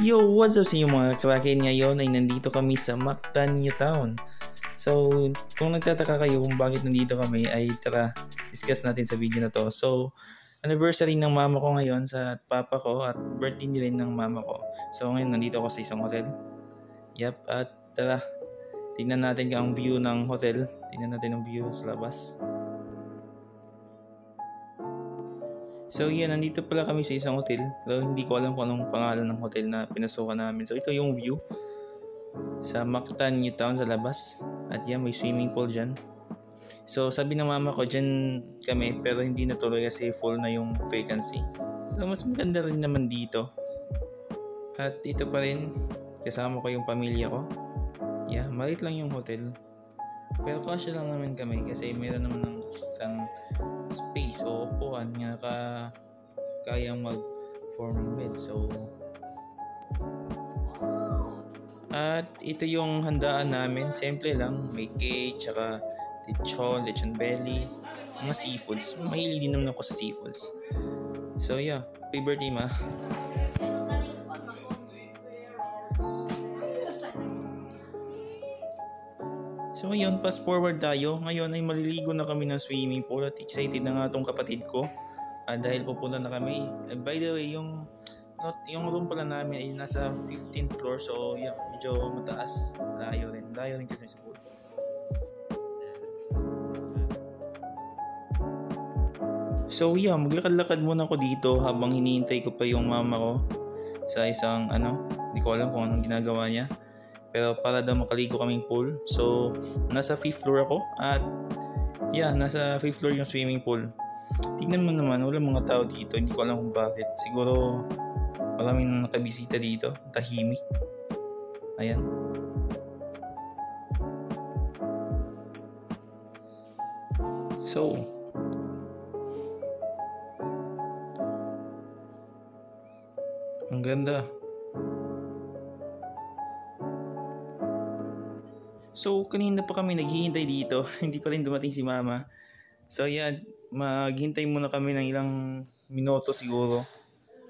Yo, what's up sa inyo mga Kraken? Ngayon ay nandito kami sa Mactan, Newtown. So, kung nagtataka kayo kung bakit nandito kami, ay tara, discuss natin sa video na to. So, anniversary ng mama ko ngayon sa papa ko at birthday din ng mama ko. So, ngayon nandito ako sa isang hotel. Yep, at tara, tingnan natin ang view ng hotel. Tingnan natin ang view sa labas. So yan, nandito pala kami sa isang hotel. Pero hindi ko alam kung anong pangalan ng hotel na pinasukan namin. So ito yung view sa Mactan, Newtown sa labas. At yan, may swimming pool dyan. So sabi ng mama ko, dyan kami pero hindi natuloy kasi full na yung vacancy. So mas maganda rin naman dito. At ito pa rin, kasama ko yung pamilya ko. Yeah, maliit lang yung hotel. Pero kasya lang naman kami kasi mayroon naman ng isang space o upuan nga kayang mag-form ng bed. So, at ito yung handaan namin. Simple lang. May cake, tsaka lechon belly, mga seafoods. Mahilig din naman ako sa seafoods. So yeah, happy birthday ma. So ngayon, fast forward tayo. Ngayon ay maliligo na kami ng swimming pool at excited na nga itong kapatid ko dahil pupunta na kami. By the way, yung room pala namin ay nasa 15th floor. So yeah, medyo mataas. Layo rin kasi sa pool. So yeah, maglakad-lakad muna ako dito habang hinihintay ko pa yung mama ko sa isang hindi ko alam kung anong ginagawa niya. Pero para daw makaligo kaming pool. So, nasa 5th floor ako. At, yeah, nasa 5th floor yung swimming pool. Tignan mo naman, walang mga tao dito. Hindi ko alam kung bakit. Siguro, maraming nakabisita dito. Tahimik. Ayan. So, ang ganda. So, kanina pa kami naghihintay dito. Hindi pa rin dumating si mama. So, yan. Maghintay muna kami ng ilang minuto siguro.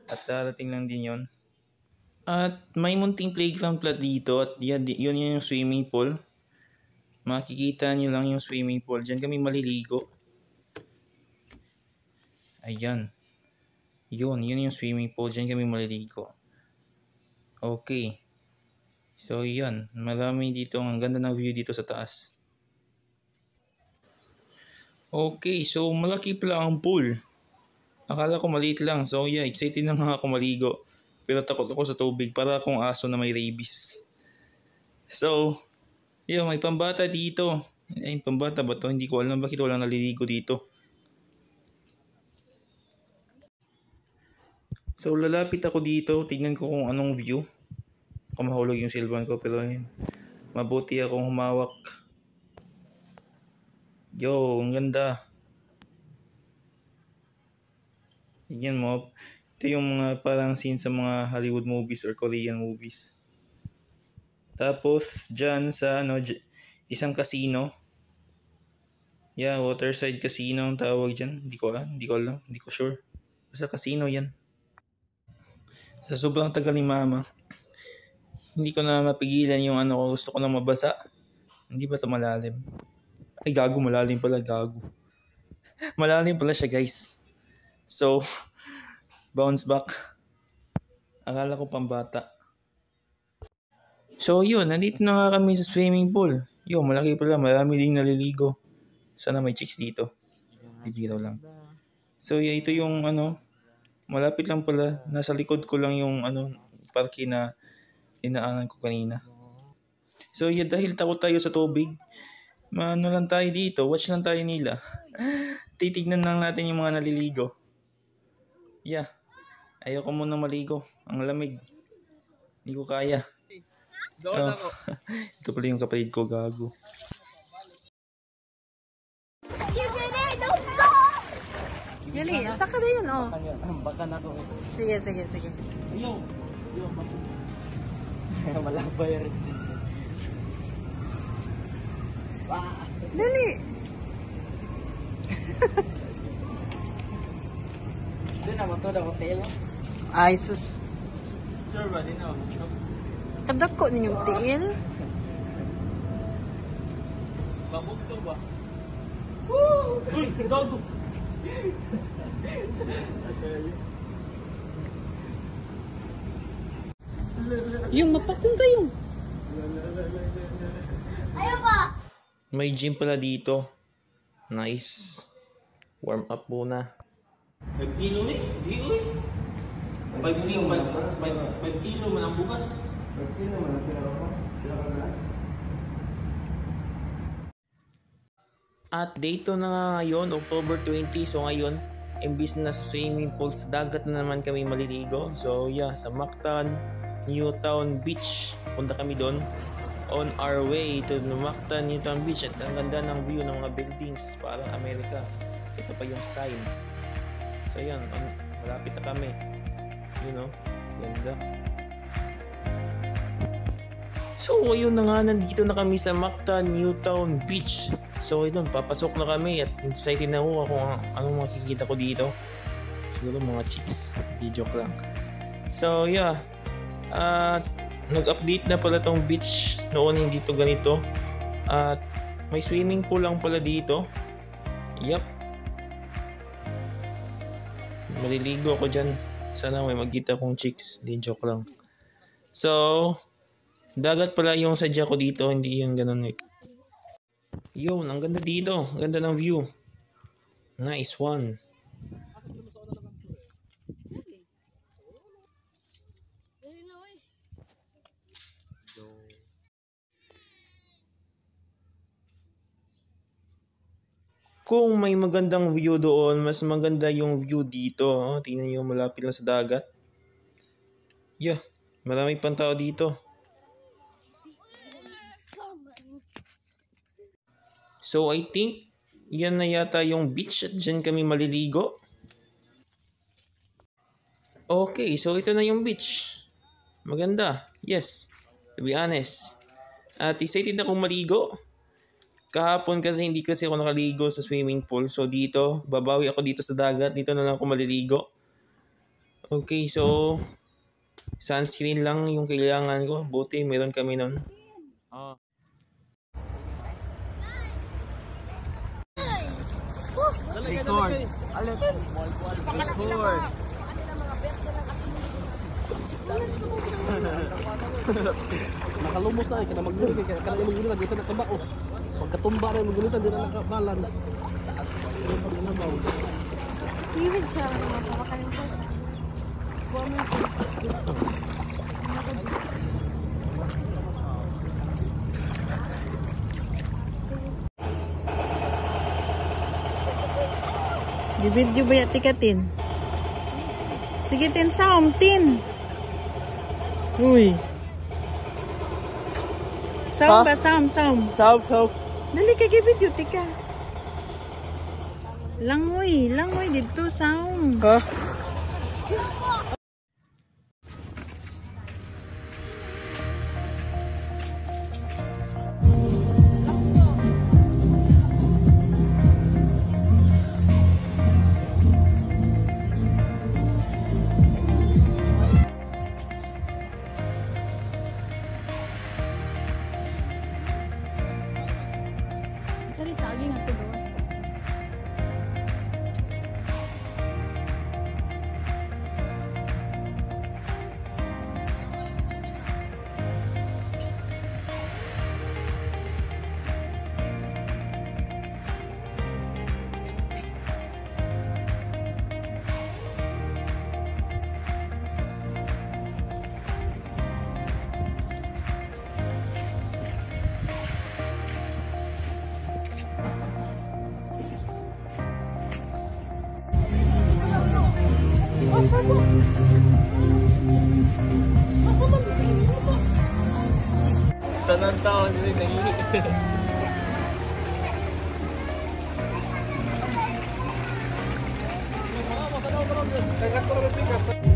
At darating lang din yon. At may munting playground pala dito. At yun yung swimming pool. Makikita nyo lang yung swimming pool. Diyan kami maliligo. Ayan. Yun yung swimming pool. Diyan kami maliligo. Okay. So yan, marami dito, ang ganda ng view dito sa taas. Okay, so malaki pala ang pool. Akala ko maliit lang. So yeah, excited na nga ako maligo. Pero takot ako sa tubig, para akong aso na may rabies. So, yeah, may pambata dito. Ay, pambata ba to? Hindi ko alam bakit walang naliligo dito. So lalapit ako dito, tignan ko kung anong view. Ako mahulog yung cellphone ko pero mabuti akong humawak. Yo, ang ganda. Tignan mo. Ito yung mga parang scene sa mga Hollywood movies or Korean movies. Tapos dyan sa isang casino. Yeah, Waterside Casino ang tawag dyan. Hindi ko alam. Hindi ko sure. Sa casino yan. Sa sobrang tagal ni mama, hindi ko na mapigilan yung gusto ko na mabasa. Hindi ba ito malalim? Ay, gago, malalim pala, gago. Malalim pala siya, guys. So, bounce back. Akala ko pambata. So, yun, nandito na nga kami sa swimming pool. Yun, malaki pala, marami din naliligo. Sana may chicks dito. Bibiro lang. So, yeah, ito yung malapit lang pala. Nasa likod ko lang yung parke na inaanan ko kanina. So yeah, dahil takot tayo sa tubig, lang tayo dito, watch lang tayo nila. Titignan lang natin yung mga naliligo. Yeah, ayoko muna maligo, ang lamig. Hindi ko kaya. Ito pala yung kapatid ko, gago. Yali, saka na yun, oh. Baka na ko. Sige. Yo. Malabay rin. Dali. Doon na maso da hotel. Ay, sus. Sure ba din ako? Kadako ninyong tiil. Babukto ba? Woo! Uy! Gago! Yung mapakong kayo. May gym pala dito. Nice. Warm up muna. 5 kilo eh. Hindi ko eh. 5 kilo man ang bukas. 5 kilo man ang pinaka. At dito na nga ngayon, October 20. So ngayon, imbis na sa swimming pool sa dagat na naman kami maliligo. So yeah, sa Mactan, Newtown Beach. Punta kami doon. On our way to Mactan, Newtown Beach. At ang ganda ng view ng mga buildings. Parang Amerika. Ito pa yung sign. So yan, malapit na kami. You know, ganda. So ayun na nga, nandito na kami sa Mactan, Newtown Beach. So ayun, papasok na kami at excited na ako kung anong makikita ko dito. Siguro mga chicks, di joke lang. So yeah, nag-update na pala tong beach. Noon hindi to ganito. At may swimming pool lang pala dito. Yup. Maliligo ako dyan. Sana may magkita kong chicks. Di joke lang. So, dagat pala yung sadya ko dito. Hindi yung ganun eh. Yun, ang ganda dito. Ang ganda ng view. Nice one. Kung may magandang view doon, mas maganda yung view dito. Oh, tingnan nyo, malapit lang sa dagat. Yeah, marami pang tao dito. So I think, yan na yata yung beach at dyan kami maliligo. Okay, so ito na yung beach. Maganda, yes, to be honest. At excited na akong maligo. Kahapon kasi hindi kasi ako nakaligo sa swimming pool. So dito, babawi ako dito sa dagat. Dito na lang ako maliligo. Okay, so sunscreen lang yung kailangan ko. Buti meron kami nun. Record. Record. Nakalumos na kaya magluto kaya kala magluto na dito na kabako. Pagkatumba na magluto di na naka-balance. Siwid siya. Mapapakain ko. Di-video ba yung tikatin? Sige, tin sound, tin. Uy. Sound ba? Sound. Sound. Dali ka, video, tika. Langoy dito, sound. Ha? Dari tagi nga ito doon. Tanang tao din nangihi. Kaya ka